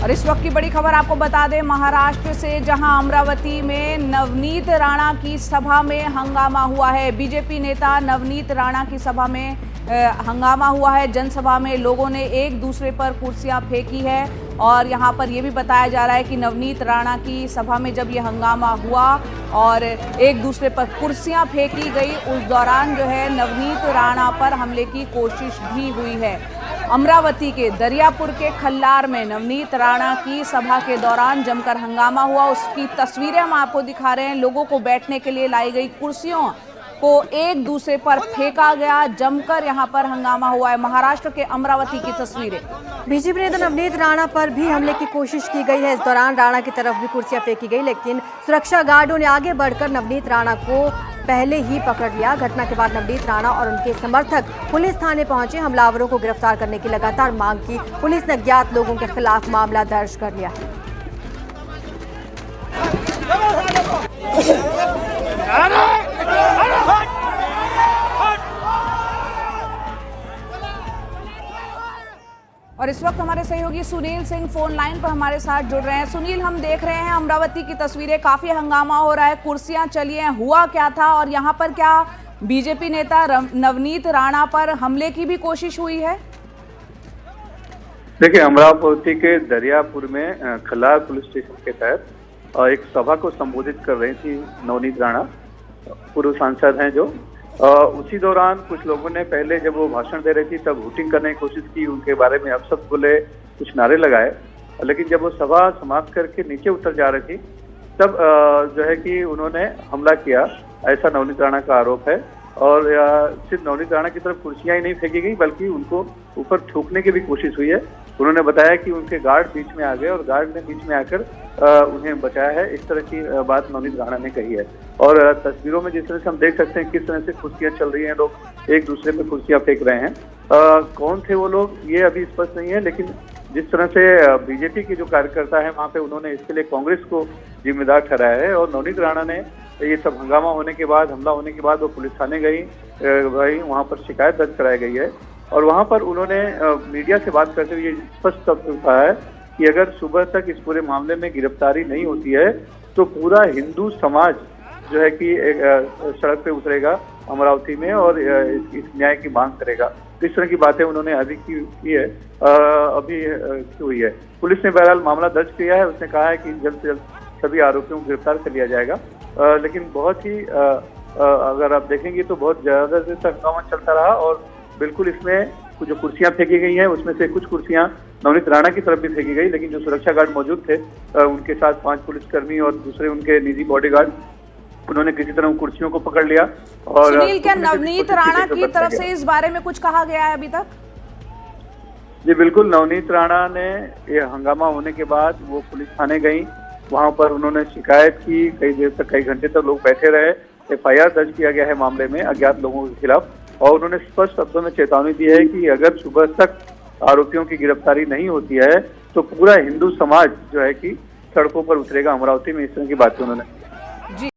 और इस वक्त की बड़ी खबर आपको बता दें महाराष्ट्र से, जहां अमरावती में नवनीत राणा की सभा में हंगामा हुआ है। बीजेपी नेता नवनीत राणा की सभा में हंगामा हुआ है। जनसभा में लोगों ने एक दूसरे पर कुर्सियां फेंकी है और यहां पर यह भी बताया जा रहा है कि नवनीत राणा की सभा में जब यह हंगामा हुआ और एक दूसरे पर कुर्सियां फेंकी गई, उस दौरान जो है नवनीत राणा पर हमले की कोशिश भी हुई है। अमरावती के दरियापुर के खल्लार में नवनीत राणा की सभा के दौरान जमकर हंगामा हुआ। उसकी तस्वीरें हम आपको दिखा रहे हैं। लोगों को बैठने के लिए लाई गई कुर्सियों को एक दूसरे पर फेंका गया, जमकर यहां पर हंगामा हुआ है। महाराष्ट्र के अमरावती की तस्वीरें। बीजेपी नेता नवनीत राणा पर भी हमले की कोशिश की गई है। इस दौरान राणा की तरफ भी कुर्सियां फेंकी गई, लेकिन सुरक्षा गार्डों ने आगे बढ़कर नवनीत राणा को पहले ही पकड़ लिया। घटना के बाद नवनीत राणा और उनके समर्थक पुलिस थाने पहुंचे। हमलावरों को गिरफ्तार करने की लगातार मांग की। पुलिस ने अज्ञात लोगों के खिलाफ मामला दर्ज कर लिया है। और इस वक्त हमारे सहयोगी सुनील सिंह फोन लाइन पर हमारे साथ जुड़ रहे हैं। सुनील, हम देख रहे हैं अमरावती की तस्वीरें, काफी हंगामा हो रहा है, कुर्सियां चली हैं, हुआ क्या था और यहाँ पर क्या बीजेपी नेता नवनीत राणा पर हमले की भी कोशिश हुई है? देखिए, अमरावती के दरियापुर में खल्लार पुलिस स्टेशन के तहत एक सभा को संबोधित कर रही थी नवनीत राणा, पूर्व सांसद हैं जो। उसी दौरान कुछ लोगों ने पहले जब वो भाषण दे रही थी तब हुटिंग करने की कोशिश की, उनके बारे में अपशब्द बोले, कुछ नारे लगाए। लेकिन जब वो सभा समाप्त करके नीचे उतर जा रही थी तब जो है कि उन्होंने हमला किया, ऐसा नवनीत राणा का आरोप है। और सिर्फ नवनीत राणा की तरफ कुर्सियां ही नहीं फेंकी गई बल्कि उनको ऊपर थूकने की भी कोशिश हुई है। उन्होंने बताया कि उनके गार्ड बीच में आ गए और गार्ड ने बीच में आकर उन्हें बचाया है। इस तरह की बात नवनीत राणा ने कही है। और तस्वीरों में जिस तरह से हम देख सकते हैं किस तरह से कुर्सियां चल रही हैं, लोग एक दूसरे पे कुर्सियां फेंक रहे हैं। कौन थे वो लोग ये अभी स्पष्ट नहीं है, लेकिन जिस तरह से बीजेपी के जो कार्यकर्ता है वहाँ पे उन्होंने इसके लिए कांग्रेस को जिम्मेदार ठहराया है। और नवनीत राणा ने ये सब हंगामा होने के बाद, हमला होने के बाद वो पुलिस थाने गई, वहाँ पर शिकायत दर्ज कराई गई है। और वहाँ पर उन्होंने मीडिया से बात करते हुए स्पष्ट कहा है कि अगर सुबह तक इस पूरे मामले में गिरफ्तारी नहीं होती है तो पूरा हिंदू समाज जो है कि सड़क पे उतरेगा अमरावती में और इस न्याय की मांग करेगा। इस तरह की बातें उन्होंने अभी की है, अभी की हुई है। पुलिस ने बहरहाल मामला दर्ज किया है। उसने कहा है कि जल्द से जल्द सभी आरोपियों को गिरफ्तार कर लिया जाएगा। लेकिन बहुत ही अगर आप देखेंगे तो बहुत ज्यादा देर तक हंगामा चलता रहा और बिल्कुल इसमें जो कुर्सियां फेंकी गई हैं उसमें से कुछ कुर्सियां नवनीत राणा की तरफ भी फेंकी गई, लेकिन जो सुरक्षा गार्ड मौजूद थे उनके साथ 5 पुलिसकर्मी और दूसरे उनके निजी बॉडीगार्ड, उन्होंने किसी तरह कुर्सियों को पकड़ लिया। और सुनील, क्या नवनीत राणा की तरफ से इस बारे में कुछ कहा गया है अभी तक? जी बिल्कुल, नवनीत राणा ने ये हंगामा होने के बाद वो पुलिस थाने गई, वहां पर उन्होंने शिकायत की, कई देर तक, कई घंटे तक लोग बैठे रहे। FIR दर्ज किया गया है मामले में अज्ञात लोगों के खिलाफ। और उन्होंने स्पष्ट शब्दों में चेतावनी दी है कि अगर सुबह तक आरोपियों की गिरफ्तारी नहीं होती है तो पूरा हिंदू समाज जो है कि सड़कों पर उतरेगा अमरावती में। इस तरह की बातें उन्होंने